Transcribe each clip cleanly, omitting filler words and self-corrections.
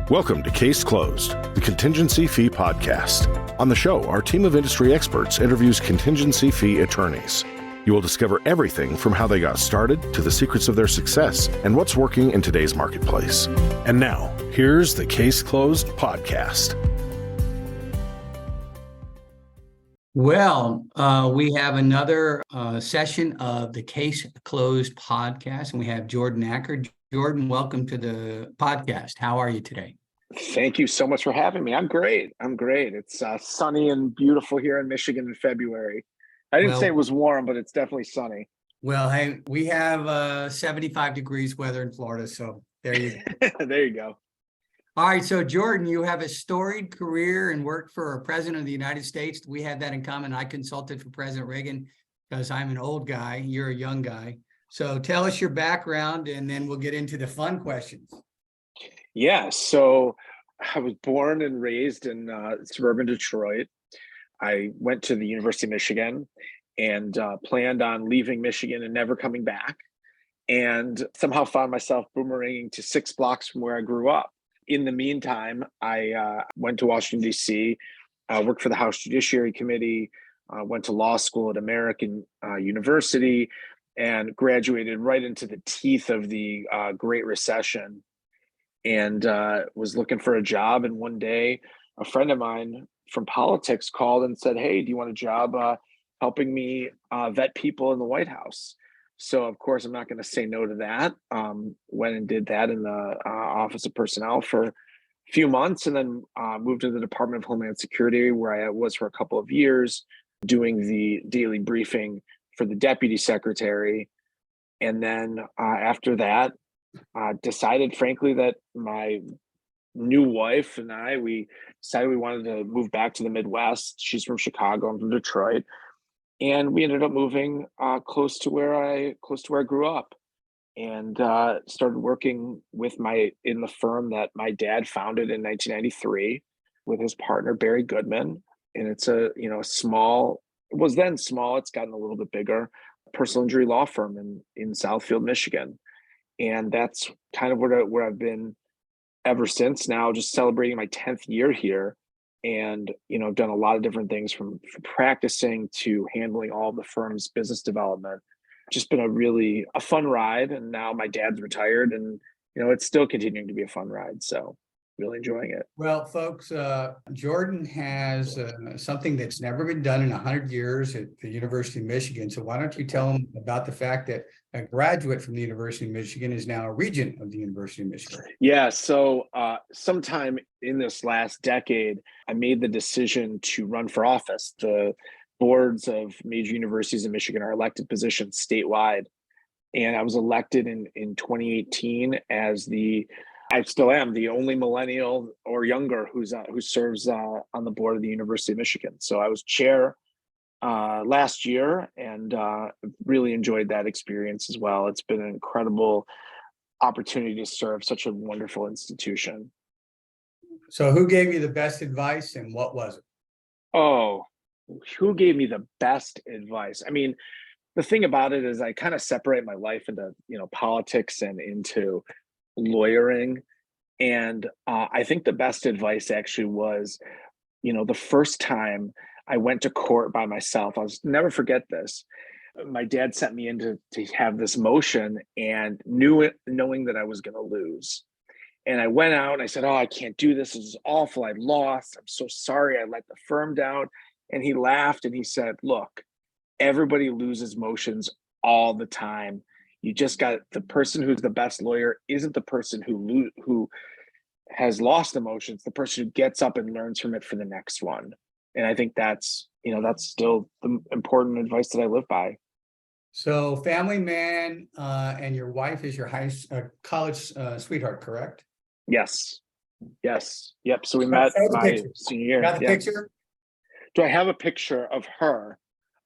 Welcome to Case Closed, the Contingency Fee podcast. On the show, our team of industry experts interviews contingency fee attorneys. You will discover everything from how they got started to the secrets of their success and what's working in today's marketplace. And now, here's the Case Closed podcast. Well, we have another session of the Case Closed podcast, and we have Jordan Acker. Jordan, welcome to the podcast. How are you today? Thank you so much for having me. I'm great. It's sunny and beautiful here in Michigan in February. I didn't say it was warm, but it's definitely sunny. Well, hey, we have 75 degrees weather in Florida, so there you go. There you go. All right, so Jordan, you have a storied career and worked for a president of the United States. We had that in common. I consulted for President Reagan because I'm an old guy. You're a young guy. So tell us your background, and then we'll get into the fun questions. Yeah, so I was born and raised in suburban Detroit. I went to the University of Michigan and planned on leaving Michigan and never coming back, and somehow found myself boomeranging to 6 blocks from where I grew up. In the meantime, I went to Washington, D.C., worked for the House Judiciary Committee, went to law school at American University, and graduated right into the teeth of the Great Recession, and was looking for a job. And one day, a friend of mine from politics called and said, "Hey, do you want a job helping me vet people in the White House?" So, of course, I'm not going to say no to that. Went and did that in the Office of Personnel for a few months, and then moved to the Department of Homeland Security, where I was for a couple of years, doing the daily briefing for the deputy secretary. And then after that, decided, frankly, that my new wife and we decided we wanted to move back to the Midwest. She's from Chicago, I'm from Detroit. And we ended up moving close to where I grew up, and started working in the firm that my dad founded in 1993 with his partner, Barry Goodman. And it's it was then small, it's gotten a little bit bigger, personal injury law firm in Southfield, Michigan. And that's kind of where I've been ever since, now just celebrating my 10th year here. And, I've done a lot of different things from practicing to handling all of the firm's business development. Just been a fun ride. And now my dad's retired, and, it's still continuing to be a fun ride. So really enjoying it. Well, folks, Jordan has something that's never been done in 100 years at the University of Michigan. So why don't you tell them about the fact that a graduate from the University of Michigan is now a regent of the University of Michigan? Yeah, so sometime in this last decade, I made the decision to run for office. The boards of major universities in Michigan are elected positions statewide. And I was elected in 2018 as I still am the only millennial or younger who serves on the board of the University of Michigan. So I was chair last year, and really enjoyed that experience as well. It's been an incredible opportunity to serve such a wonderful institution. So who gave you the best advice, and what was it? Oh, who gave me the best advice? I mean, the thing about it is I kind of separate my life into, politics and into lawyering. And I think the best advice actually was, the first time I went to court by myself. I'll never forget this. My dad sent me in to have this motion, and knowing that I was going to lose. And I went out and I said, "Oh, I can't do this. This is awful. I lost. I'm so sorry. I let the firm down." And he laughed and he said, "Look, everybody loses motions all the time. You just got the person who's the best lawyer isn't the person who has lost emotions, the person who gets up and learns from it for the next one." And I think that's still the important advice that I live by. So family man, and your wife is your college sweetheart, correct? Yes. Yep. So we met my senior year. Got the picture? Do I have a picture of her?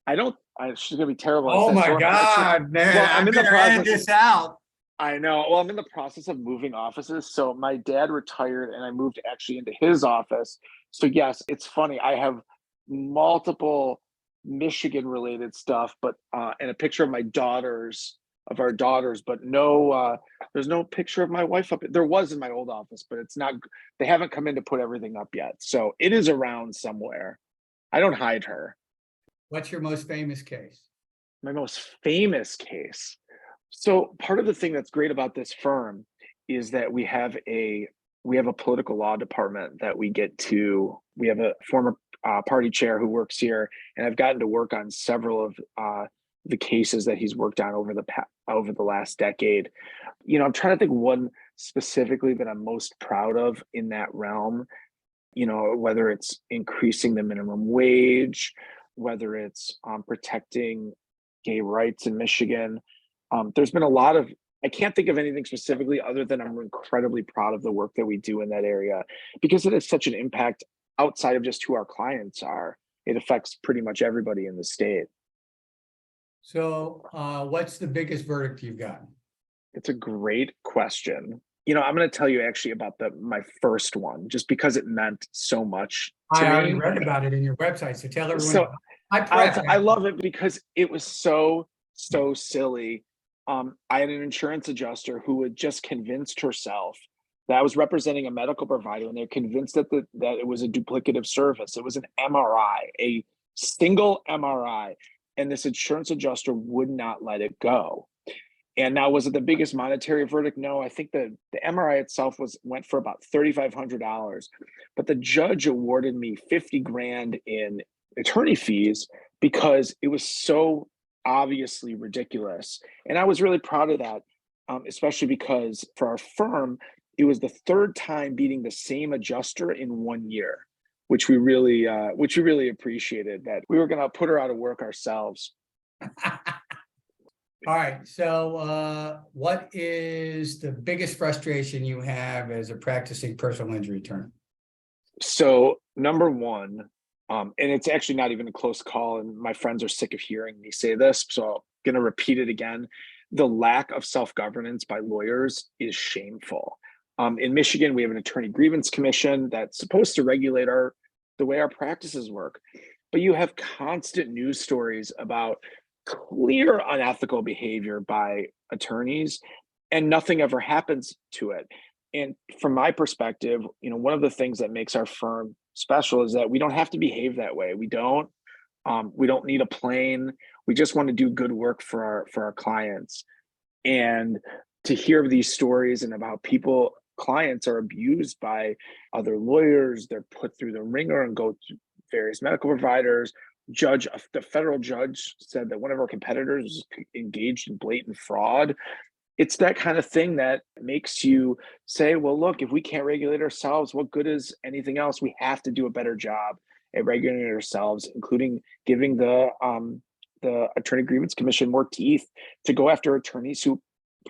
I don't. She's gonna be terrible. Oh my God, man! Well, I'm in the process. Edit this out. I know. Well, I'm in the process of moving offices. So my dad retired, and I moved actually into his office. So yes, it's funny. I have multiple Michigan-related stuff, but and a picture of my daughters of our daughters, but no, there's no picture of my wife up. There was in my old office, but it's not, they haven't come in to put everything up yet. So it is around somewhere. I don't hide her. What's your most famous case? My most famous case. So part of the thing that's great about this firm is that we have a political law department that we have a former party chair who works here, and I've gotten to work on several of the cases that he's worked on over the last decade. I'm trying to think one specifically that I'm most proud of in that realm, whether it's increasing the minimum wage, whether it's protecting gay rights in Michigan. There's been a lot of, I can't think of anything specifically other than I'm incredibly proud of the work that we do in that area, because it has such an impact outside of just who our clients are. It affects pretty much everybody in the state. So what's the biggest verdict you've gotten? It's a great question. I'm going to tell you actually about my first one, just because it meant so much to me. I already read about it in your website, so tell everyone. So I love it because it was so silly. I had an insurance adjuster who had just convinced herself that I was representing a medical provider, and they're convinced that it was a duplicative service. It was an MRI, a single MRI, and this insurance adjuster would not let it go. And now, was it the biggest monetary verdict? No, I think the MRI itself went for about $3,500, but the judge awarded me $50,000 in attorney fees because it was so obviously ridiculous. And I was really proud of that, especially because for our firm, it was the third time beating the same adjuster in 1 year, which we really appreciated, that we were going to put her out of work ourselves. All right. So what is the biggest frustration you have as a practicing personal injury attorney? So number one, and it's actually not even a close call, and my friends are sick of hearing me say this, so I'm going to repeat it again. The lack of self-governance by lawyers is shameful. In Michigan, we have an attorney grievance commission that's supposed to regulate the way our practices work, but you have constant news stories about clear unethical behavior by attorneys, and nothing ever happens to it. And from my perspective, one of the things that makes our firm special is that we don't have to behave that way. We don't need a plane. We just want to do good work for our clients. And to hear these stories and about clients are abused by other lawyers, they're put through the ringer and go to various medical providers. The federal judge said that one of our competitors engaged in blatant fraud. It's that kind of thing that makes you say, well, look, if we can't regulate ourselves, what good is anything else? We have to do a better job at regulating ourselves, including giving the Attorney Grievance Commission more teeth to go after attorneys who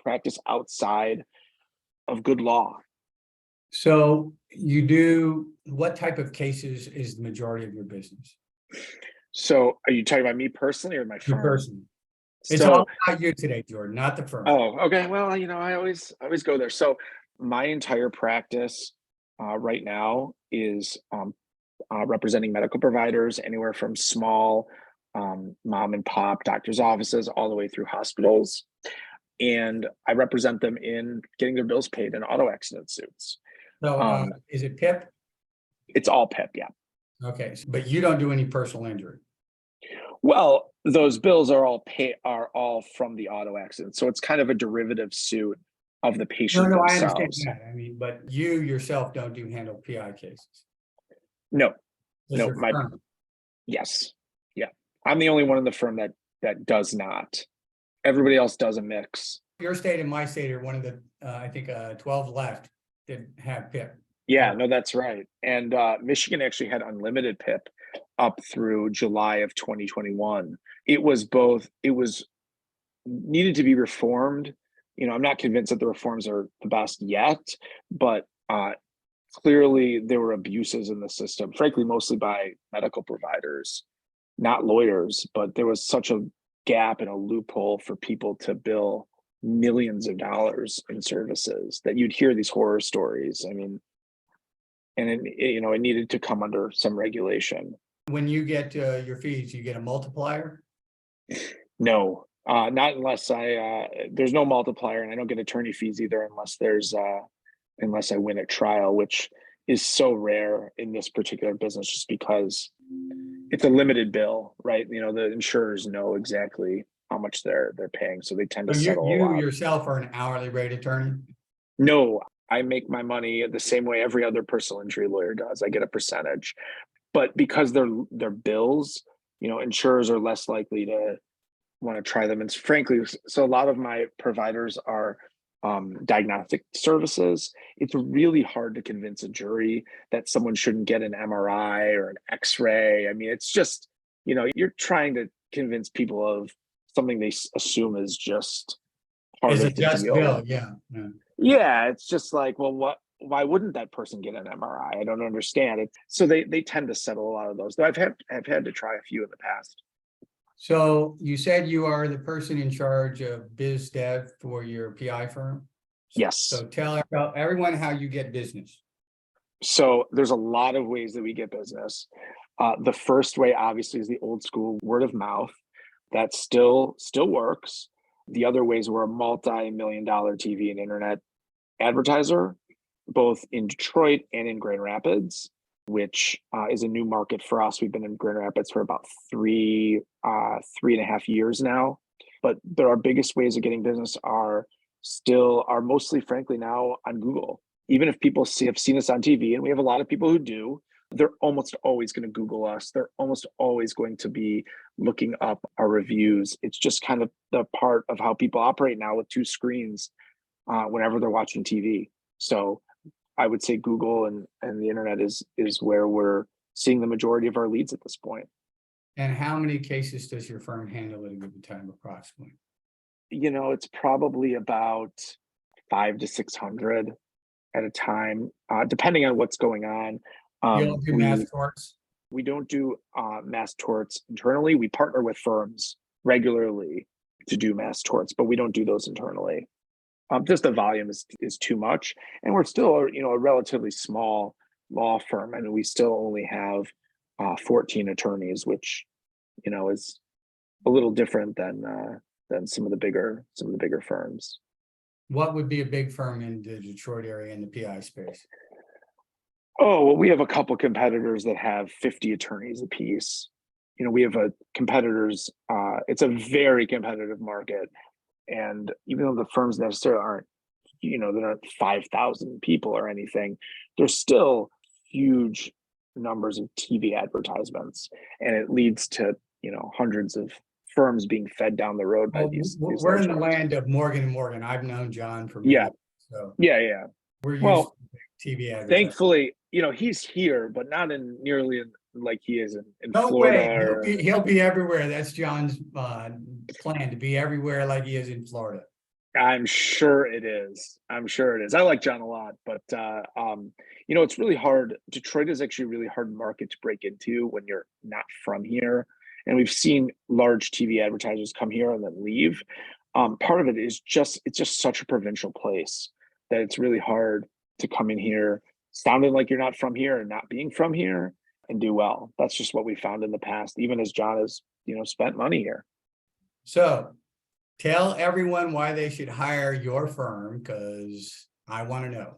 practice outside of good law. So what type of cases is the majority of your business? So are you talking about me personally or my firm? Your person. It's all about you today, Jordan, not the firm. Oh, okay. Well, I always go there. So my entire practice right now is representing medical providers, anywhere from small mom and pop doctor's offices all the way through hospitals. And I represent them in getting their bills paid in auto accident suits. So is it PIP? It's all PIP, yeah. Okay, but you don't do any personal injury. Well, those bills are all from the auto accident, so it's kind of a derivative suit of the patient themselves. I understand that. But you yourself don't handle PI cases. No. Firm. Yes, yeah. I'm the only one in the firm that does not. Everybody else does a mix. Your state and my state are one of the I think 12 left that have PIP. Yeah, no, that's right. And Michigan actually had unlimited PIP up through July of 2021. It was needed to be reformed. I'm not convinced that the reforms are the best yet, but clearly there were abuses in the system, frankly, mostly by medical providers, not lawyers, but there was such a gap and a loophole for people to bill millions of dollars in services that you'd hear these horror stories. And it needed to come under some regulation. When you get your fees, you get a multiplier? No, Not unless there's no multiplier, and I don't get attorney fees either unless I win at trial, which is so rare in this particular business just because it's a limited bill, right? The insurers know exactly how much they're paying, so they tend to So settle a you lot. yourself are an hourly rate attorney? No, I make my money the same way every other personal injury lawyer does. I get a percentage. But because they're bills, insurers are less likely to want to try them. And frankly, so a lot of my providers are diagnostic services. It's really hard to convince a jury that someone shouldn't get an MRI or an X-ray. I mean, it's just, you're trying to convince people of something they assume is just part Is of a the just deal. bill, yeah. Yeah, it's just like, well, why wouldn't that person get an MRI? I don't understand it. So they tend to settle a lot of those. Though I've had to try a few in the past. So you said you are the person in charge of biz dev for your PI firm? Yes. So tell everyone how you get business. So there's a lot of ways that we get business. The first way, obviously, is the old school word of mouth. That still works. The other ways, we're a multi-million-dollar TV and internet advertiser, both in Detroit and in Grand Rapids, which is a new market for us. We've been in Grand Rapids for about three and a half years now. But our biggest ways of getting business are mostly, frankly, now on Google. Even if people have seen us on TV, and we have a lot of people who do, they're almost always going to Google us. They're almost always going to be looking up our reviews. It's just kind of the part of how people operate now with two screens whenever they're watching TV. So I would say Google and the internet is where we're seeing the majority of our leads at this point. And how many cases does your firm handle at a given time, approximately? It's probably about 500 to 600 at a time, depending on what's going on. You don't do mass torts? We don't do mass torts internally. We partner with firms regularly to do mass torts, but we don't do those internally. Just the volume is too much, and we're still a relatively small law firm. I mean, we still only have 14 attorneys, which is a little different than some of the bigger firms. What would be a big firm in the Detroit area in the PI space? Oh, well, we have a couple competitors that have 50 attorneys apiece. We have competitors. It's a very competitive market. And even though the firms necessarily aren't, they're not 5,000 people or anything, there's still huge numbers of TV advertisements. And it leads to, hundreds of firms being fed down the road by these. We're in the land of Morgan & Morgan. I've known John for many years. So yeah. We're used to TV advertising. Thankfully, he's here, but not in nearly like he is in no Florida. Way. He'll be everywhere. That's John's plan, to be everywhere like he is in Florida. I'm sure it is. I like John a lot, but it's really hard. Detroit is actually a really hard market to break into when you're not from here. And we've seen large TV advertisers come here and then leave. Part of it is it's just such a provincial place that it's really hard to come in here sounding like you're not from here and not being from here and do well. That's just what we found in the past, even as John has, spent money here. So tell everyone why they should hire your firm, because I want to know.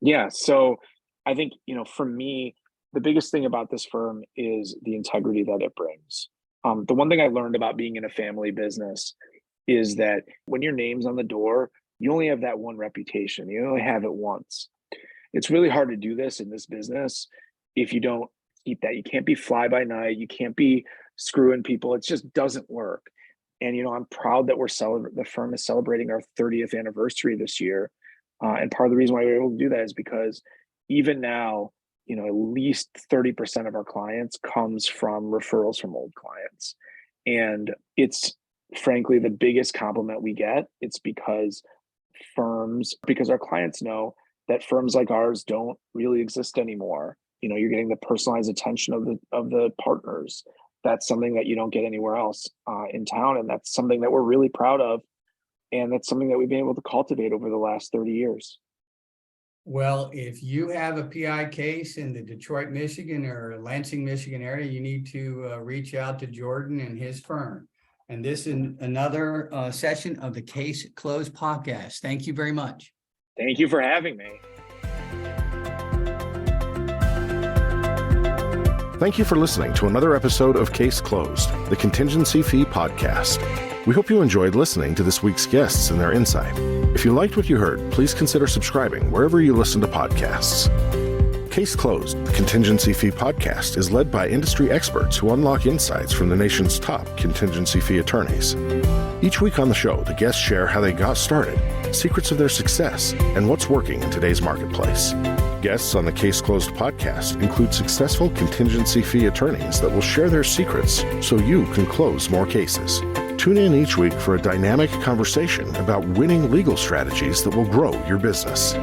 Yeah. So I think, for me, the biggest thing about this firm is the integrity that it brings. The one thing I learned about being in a family business is that when your name's on the door, you only have that one reputation. You only have it once. It's really hard to do this in this business if you don't keep that. You can't be fly by night. You can't be screwing people. It just doesn't work. And, I'm proud that the firm is celebrating our 30th anniversary this year. And part of the reason why we're able to do that is because even now, at least 30% of our clients comes from referrals from old clients. And it's frankly the biggest compliment we get. It's because our clients know that firms like ours don't really exist anymore. You're getting the personalized attention of the partners. That's something that you don't get anywhere else in town. And that's something that we're really proud of. And that's something that we've been able to cultivate over the last 30 years. Well, if you have a PI case in the Detroit, Michigan or Lansing, Michigan area, you need to reach out to Jordan and his firm. And this is another session of the Case Closed podcast. Thank you very much. Thank you for having me. Thank you for listening to another episode of Case Closed, the Contingency Fee podcast. We hope you enjoyed listening to this week's guests and their insight. If you liked what you heard, please consider subscribing wherever you listen to podcasts. Case Closed, the Contingency Fee podcast, is led by industry experts who unlock insights from the nation's top contingency fee attorneys. Each week on the show, the guests share how they got started, secrets of their success, and what's working in today's marketplace. Guests on the Case Closed podcast include successful contingency fee attorneys that will share their secrets so you can close more cases. Tune in each week for a dynamic conversation about winning legal strategies that will grow your business.